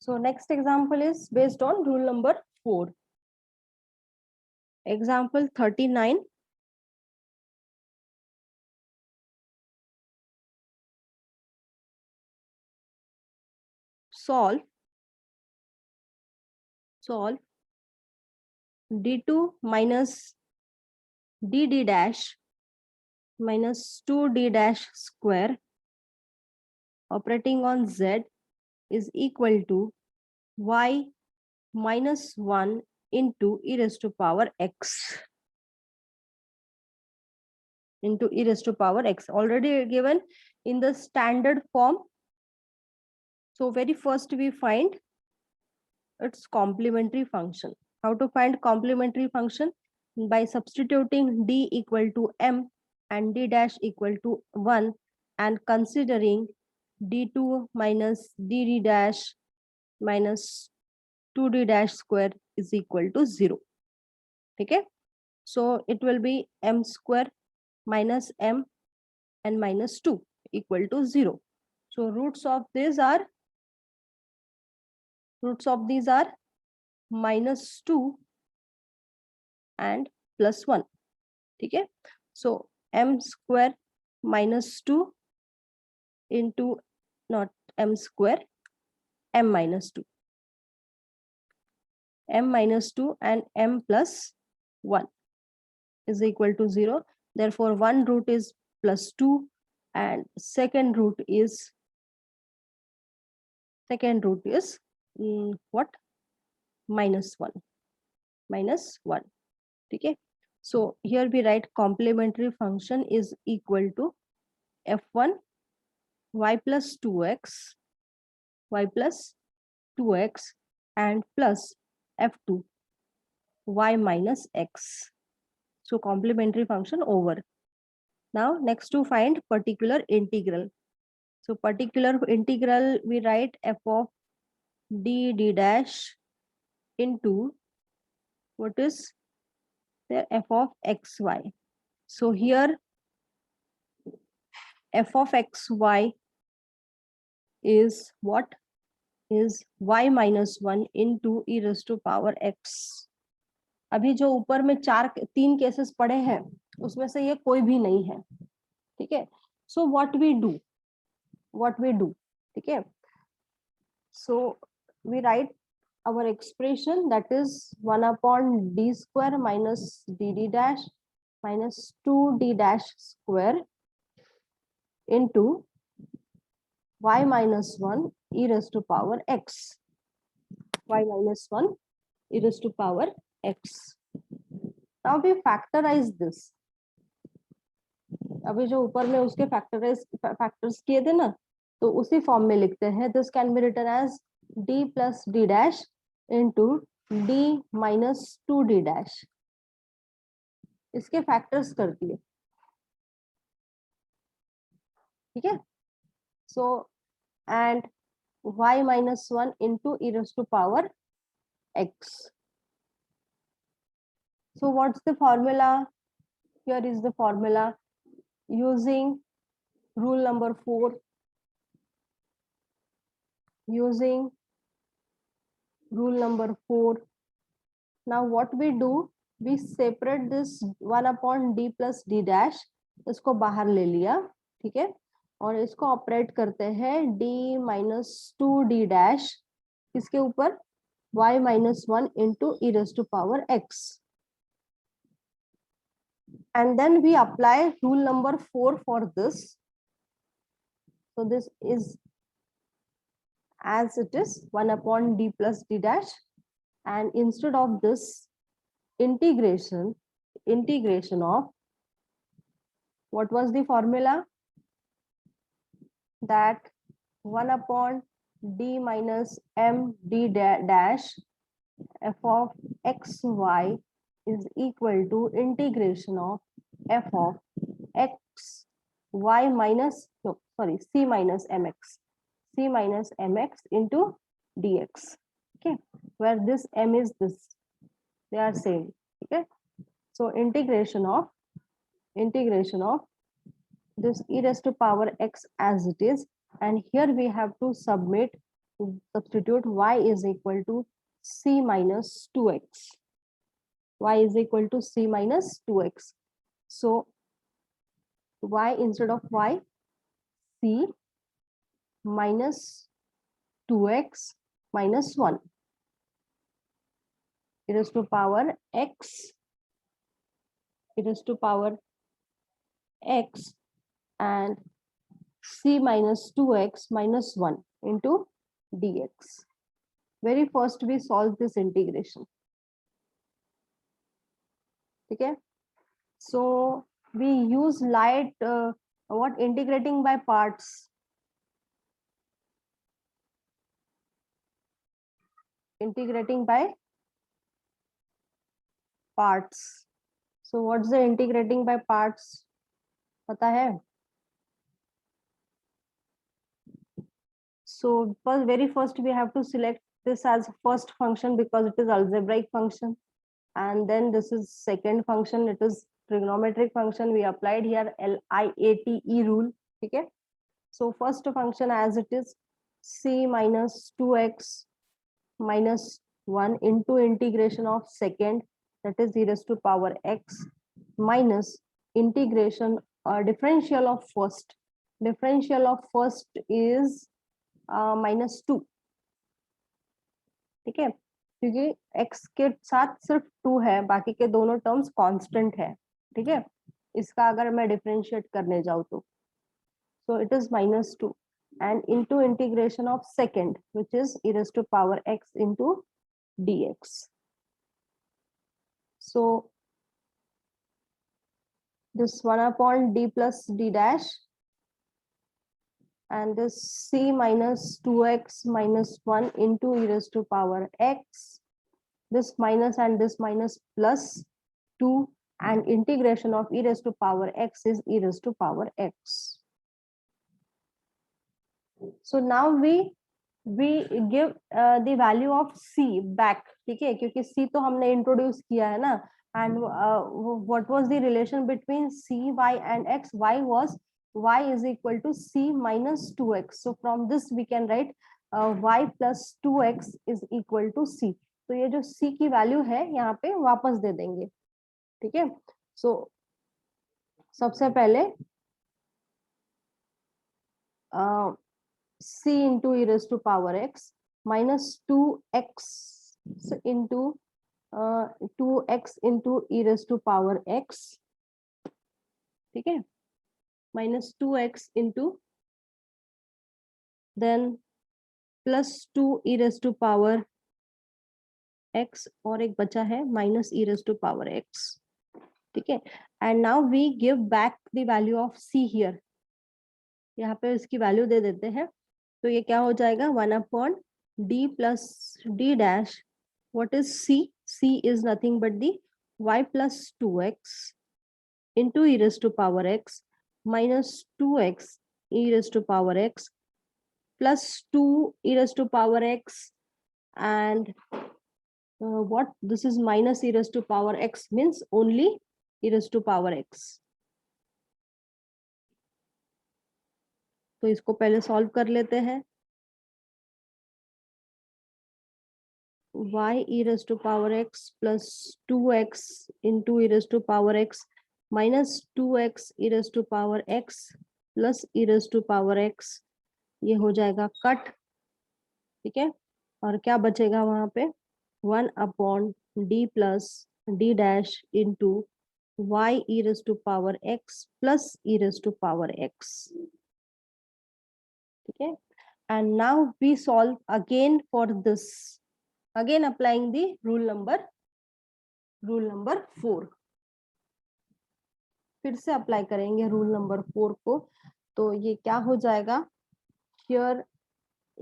So next example is based on rule number 4. Example 39. Solve d2 minus dd dash minus 2d dash square operating on z is equal to y minus 1 into e raised to power x into e raised to power x, already given in the standard form. So very first we find its complementary function. How to find complementary function? By substituting d equal to m and d dash equal to 1 and considering d2 minus dd dash minus 2d dash square is equal to 0. Okay, so it will be m square minus m and minus 2 equal to 0. So roots of these are minus 2 and plus 1. Okay, so m square minus 2 into not m square, m minus 2 and m plus 1 is equal to 0. Therefore one root is plus 2 and second root is what? Minus 1. Okay, so here we write complementary function is equal to f1 y plus 2x and plus f2 y minus x. So complementary function over. Now next to find particular integral. So particular integral we write f of d dash into what is the f of xy. So here f of xy is what? Is y minus 1 into e raised to power x. अभी जो ऊपर में 3 cases पड़े हैं उसमें से ये कोई भी नहीं है. ठीक है, सो व्हाट वी डू, ठीक है. So we write our expression, that is 1 upon d square minus dd dash minus 2d dash square into y minus 1 e raised to power x. Y minus 1 e raised to power x. Now we factorize this. अभी जो ऊपर में उसके factors किए थे ना, तो उसी फॉर्म में लिखते हैं. This can be written as d plus d dash into d minus 2d dash. इसके फैक्टर्स कर दिए. ठीक है, so and y minus 1 into e raised to power x. So what's the formula? Here is the formula using rule number 4. Now what we do, we separate this 1 upon d plus d dash, इसको बाहर ले लिया. ठीक है, और इसको operate करते हैं d minus 2d dash इसके ऊपर y minus 1 into e raised to power x. And then we apply rule number 4 for this. So this is as it is 1 upon d plus d dash, and instead of this integration of, what was the formula? That 1 upon d minus m d dash f of xy is equal to integration of f of x y minus c minus mx into dx. Okay, where this m is this, they are same. Okay, so integration of this e raised to power x as it is, and here we have to submit substitute y is equal to c minus 2x. Y is equal to c minus 2x. So y instead of y, c minus 2x minus 1 e raised to power x, e raised to power x, and c minus 2x minus 1 into dx. Very first we solve this integration. Okay, so we use light what integrating by parts. Integrating by parts. So what's the integrating by parts? पता है? So very first we have to select this as first function because it is algebraic function, and then this is second function, it is trigonometric function. We applied here LIATE rule. Okay, so first function as it is c minus 2x minus 1 into integration of second, that is e raised to power x, minus integration differential of first. Differential of first is minus 2. ठीक है, क्योंकि x के साथ सिर्फ 2 है, बाकी के दोनों टर्म्स कांस्टेंट है. ठीक है, इसका अगर मैं डिफरेंशिएट करने जाऊँ तो so it is minus 2 and into integration of second, which is e raised to power x into dx. So this 1 upon d plus d dash, and this c minus 2x minus 1 into e raised to power x, this minus and this minus plus 2, and integration of e raised to power x is e raised to power x. So now we give the value of c back. ठीक है, क्योंकि c तो हमने introduce किया है ना, and what was the relation between c, y and x? Y was y is equal to c minus 2x. So from this we can write y plus 2x is equal to c. तो ये जो c की value है यहाँ पे वापस दे देंगे. ठीक है, so सबसे पहले c into e raised to power x minus 2x into 2x into e raised to power x. ठीक है, minus 2x into then plus 2 e raised to power x, और एक बचा है minus e raised to power x. ठीक है, and now we give back the value of c here. यहाँ पे इसकी वैल्यू दे देते हैं, तो ये क्या हो जाएगा 1 upon d plus d dash. What is c? c is nothing but the y plus 2x into e raised to power x minus 2x e raised to power x plus 2 e raised to power x, and what this is minus e raised to power x means only e raised to power x. तो इसको पहले solve कर लेते हैं. y e raised to power x plus 2x into e raised to power x minus 2x e raised to power x plus e raised to power x, ये हो जाएगा cut. ठीक है, और क्या बचेगा वहां पे 1 upon d plus d dash into y e raised to power x plus e raised to power x. ठीक है, and now we solve again for this, again applying the rule number 4. फिर से अप्लाई करेंगे rule number 4 को, तो ये क्या हो जाएगा, here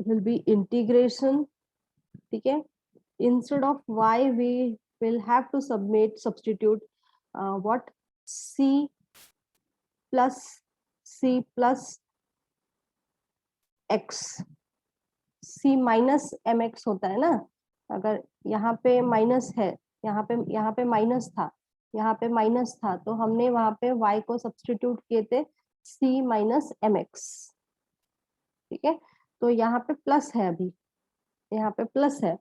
will be integration. ठीक है, instead of y we will have to substitute what c plus x. c minus mx होता है ना, अगर यहाँ पे माइनस है, यहाँ पे माइनस था, यहाँ पे माइनस था, तो हमने वहां पे y को सब्स्टिट्यूट किए थे c माइनस mx. ठीक है, तो यहाँ पे प्लस है अभी, यहाँ पे प्लस है,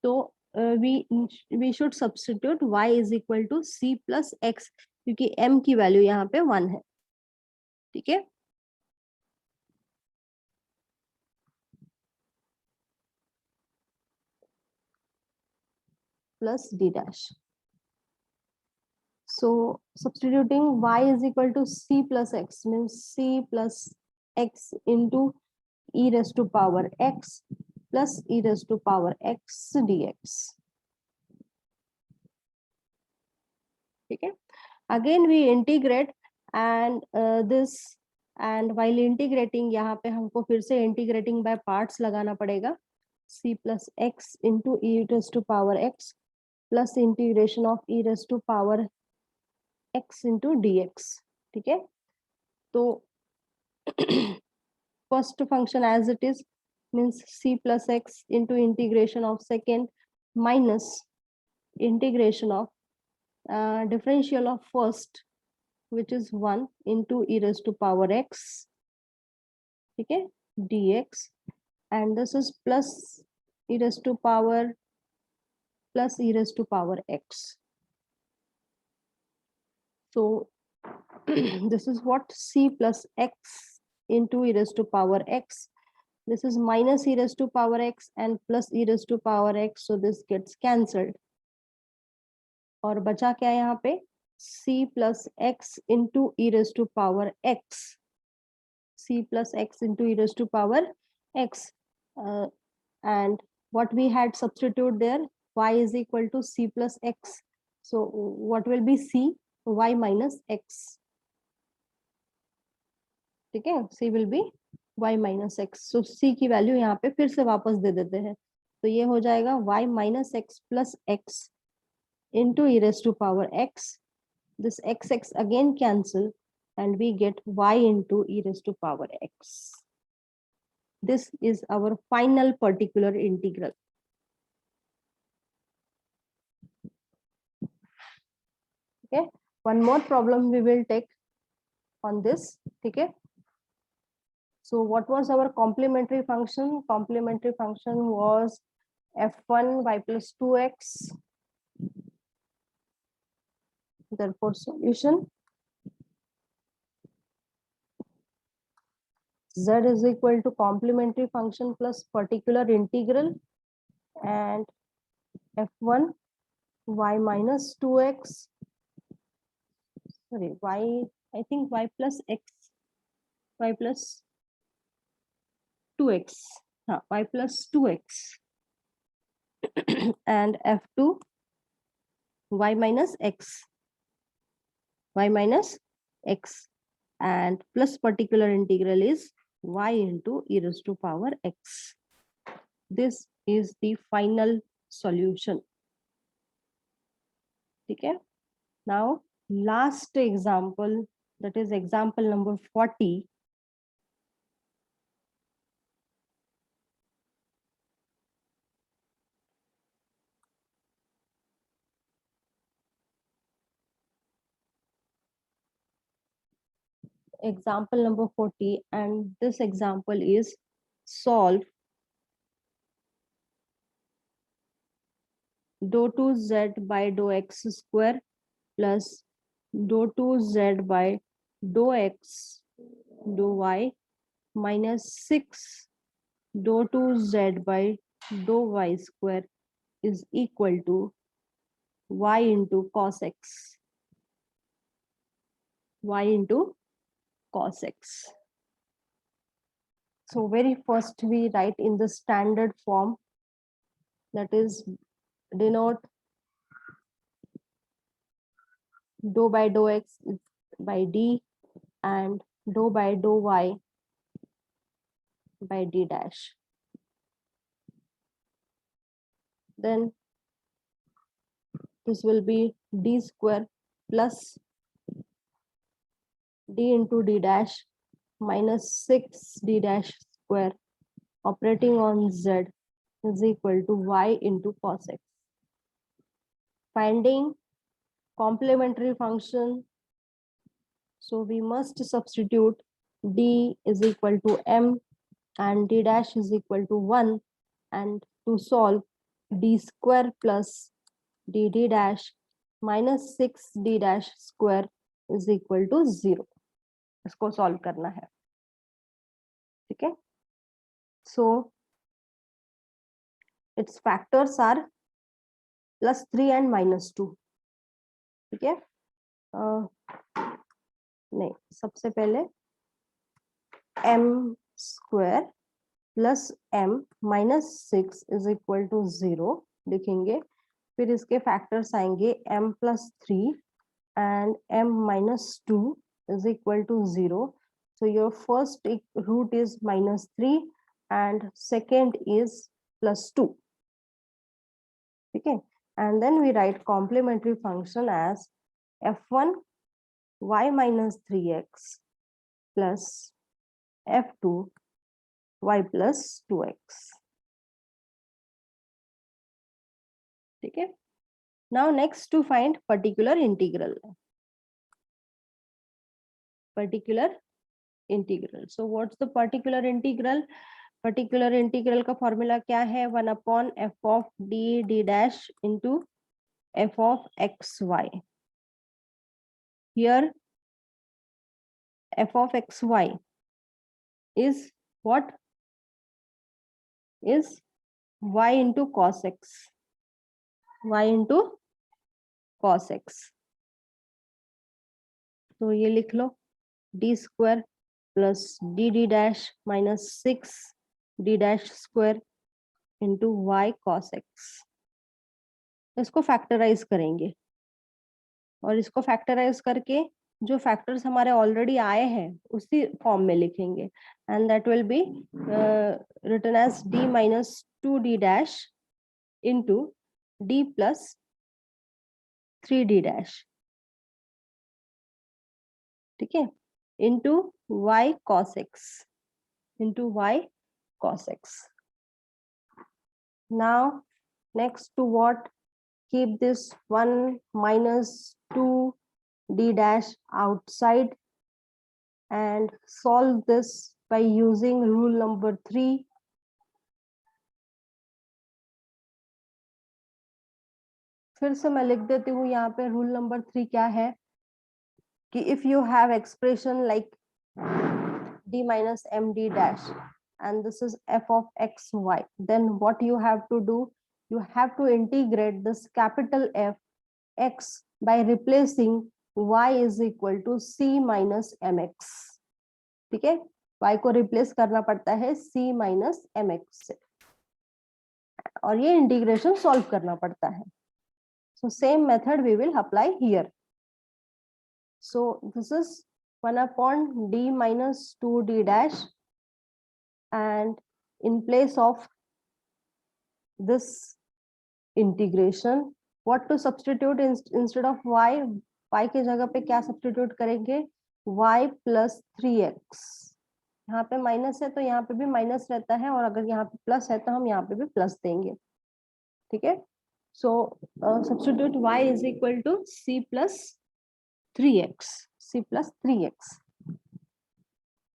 तो we should substitute y is equal to c plus x, क्योंकि m की वैल्यू यहाँ पे 1 है। ठीक है, plus d dash. So substituting y is equal to c plus x means c plus x into e raised to power x plus e raised to power x dx. ठीक है, again we integrate and this, and while integrating यहाँ पे हमको फिर से integrating by parts लगाना पड़ेगा, c plus x into e raised to power x plus integration of e raised to power x into dx. ठीक है, तो first function as it is means c plus x into integration of second minus integration of differential of first, which is 1 into e raised to power x, okay, dx, and this is plus e raised to power plus e raised to power x. So this is what c plus x into e raised to power x. This is minus e raised to power x and plus e raised to power x, so this gets cancelled. और बचा क्या यहाँ पे, c plus x into e raised to power x, c plus x into e raised to power x, and what we had substitute there, y is equal to c plus x, so what will be c, y minus x. ठीक है, c will be y minus x, so c की value यहाँ पे फिर से वापस दे देते हैं, तो ये हो जाएगा y minus x plus x into e raised to power x, this x again cancel, and we get y into e raised to power x. This is our final particular integral. Okay, one more problem we will take on this. Okay, so what was our complementary function? Complementary function was f1 y plus 2x. Therefore solution z is equal to complementary function plus particular integral, and f1 y minus 2x, sorry, y, I think y plus x, y plus 2x, y plus 2x, and f2 y minus x, y minus x, and plus particular integral is y into e raised to power x. This is the final solution. Okay, now last example, that is example number 40. Example number 40, and this example is solve dou 2z by dou x square plus dou 2z by dou x dou y minus 6 dou 2z by dou y square is equal to y into cos x, y into cos x. So very first we write in the standard form, that is denote dou by dou x by d and dou by dou y by d dash. Then this will be d square plus d into d dash minus 6 d dash square operating on z is equal to y into cos x. Finding complementary function, so we must substitute d is equal to m and d dash is equal to 1, and to solve d square plus dd dash minus 6d dash square is equal to 0. इसको solve करना है, ठीक है. So its factors are +3 and -2. ठीक है. नहीं, सबसे पहले m square plus m minus 6 is equal to 0 लिखेंगे. फिर इसके फैक्टर्स आएंगे m plus 3 and m minus 2 is equal to 0. So your first root is -3 and second is +2. Okay, and then we write complementary function as f1 y minus 3x plus f2 y plus 2x. ठीक है. Now next to find particular integral. Particular integral. So what's the particular integral? Particular integral का formula क्या है? 1 upon f of d dash into f of xy. Here f of xy is what? Is y into cos x. Y into cos x. तो ये लिख लो d square plus dd dash minus 6 d dash square into y cos x. इसको factorise करेंगे और इसको factorise करके जो factors हमारे ऑलरेडी आए हैं उसी फॉर्म में लिखेंगे and that will be written as d minus 2d dash into d plus 3d dash. ठीक है, into y cos x, into y cos x. Now next to what? Keep this 1 minus 2d dash outside and solve this by using rule number 3. फिर से मैं लिख देती हूँ यहाँ पे रूल नंबर 3 क्या है कि if you have expression like d minus md dash and this is f of xy, then what you have to do? You have to integrate this capital F x by replacing y is equal to c minus mx. ठीक है, y को replace करना पड़ता है c minus mx से और ये integration solve करना पड़ता है. So same method we will apply here. So this is 1 upon d minus 2d dash and in place of this integration what to substitute instead of y की जगह पे क्या सब्स्टिट्यूट करेंगे? y plus 3x. यहाँ पे minus है तो यहाँ पे भी माइनस रहता है और अगर यहाँ पे प्लस है तो हम यहाँ पे भी प्लस देंगे. ठीक है, so substitute y is equal to c plus 3x. c plus 3x.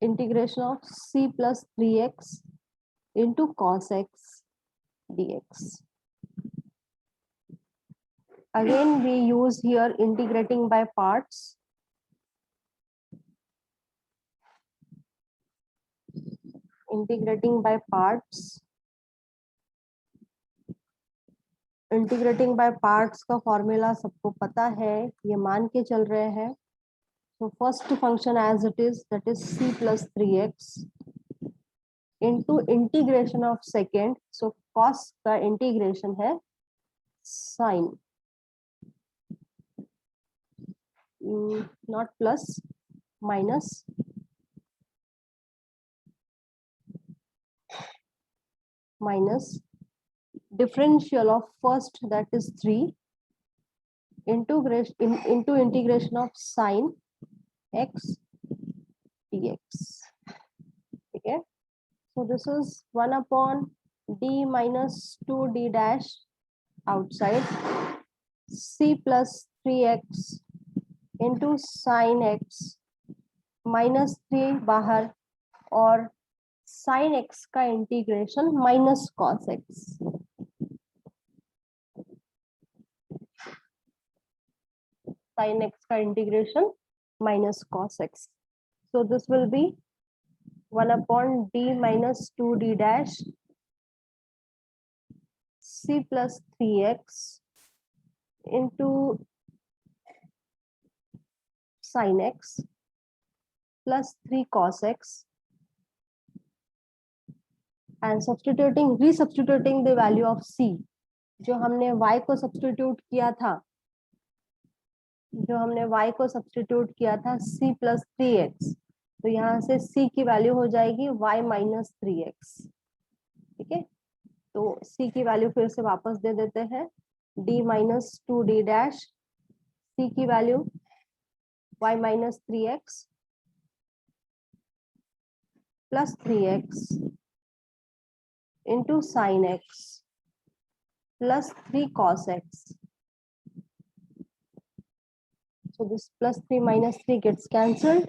Integration of c plus 3x into cos x dx. Again we use here integrating by parts. Integrating by parts. Integrating by parts का formula सबको पता है, ये मान के चल रहे हैं. So first function as it is, that is c plus 3x into integration of second. So cos का integration है sin, not plus, minus differential of first, that is 3 into integration of sin x dx. Okay, so this is 1 upon d minus 2d dash outside, c plus 3x into sin x minus 3 बाहर और sine x का integration minus cos x. Sine x का integration minus cos x. So this will be 1 upon d minus 2d dash c plus 3x into sin x plus 3 cos x, and resubstituting the value of c, जो हमने y को substitute किया था, c plus 3x, तो यहाँ से c की value हो जाएगी y minus 3x। ठीक है, तो c की वैल्यू फिर से वापस दे देते हैं, d minus 2d dash, c की value y minus 3x plus 3x into sin x plus 3 cos x. So this plus 3 minus 3 gets cancelled,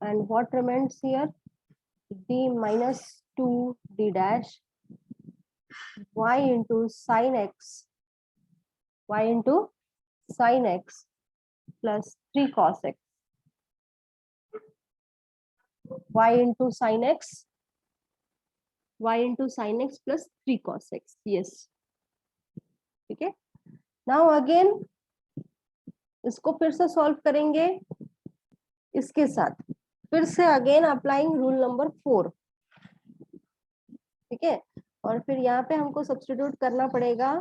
and what remains here? D minus 2d dash y into sin x plus 3 cos x, y into sin x plus 3 cos x. Yes, ठीक है। Now again इसको फिर से solve करेंगे इसके साथ, फिर से अगेन अप्लाइंग रूल नंबर 4। ठीक है, और फिर यहाँ पे हमको सब्स्टिट्यूट करना पड़ेगा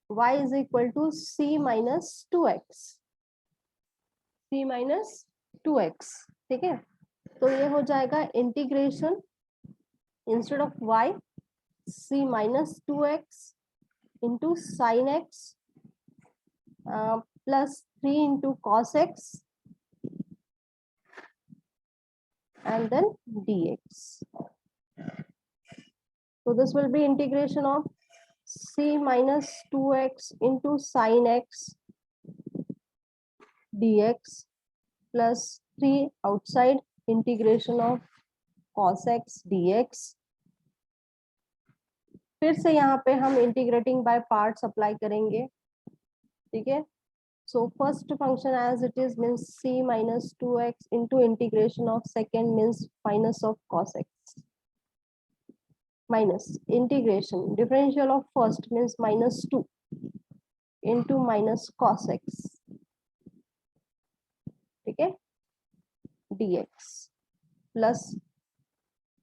y is equal to c minus 2x, ठीक है। तो ये हो जाएगा integration, instead of y c minus 2x into sine x plus 3 into cos x and then dx. So this will be integration of c minus 2x into sin x dx plus 3 outside integration of cos x dx. फिर से यहाँ पे हम integrating by parts apply करेंगे। ठीक है, so first function as it is means c minus 2x into integration of second means minus of cos x, minus integration differential of first means minus 2 into minus cos x, ठीक है, dx plus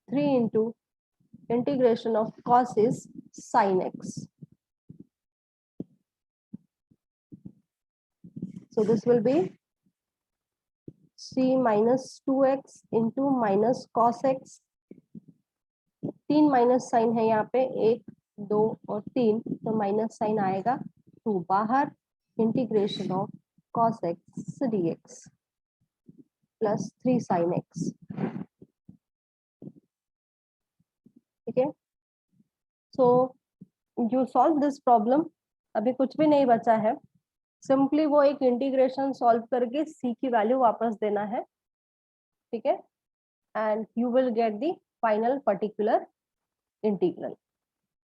3 into integration of cos is sin x. So this will be c minus 2x into minus cos x, 3 minus sine है यहाँ पे, 1 2 और 3, तो minus sign आएगा 2 बाहर, integration of cos x dx plus 3 sin x। ठीक है, so you solve this problem. अभी कुछ भी नहीं बचा है, सिंपली वो एक इंटीग्रेशन सॉल्व करके c की वैल्यू वापस देना है। ठीक है, and you will get the final particular integral.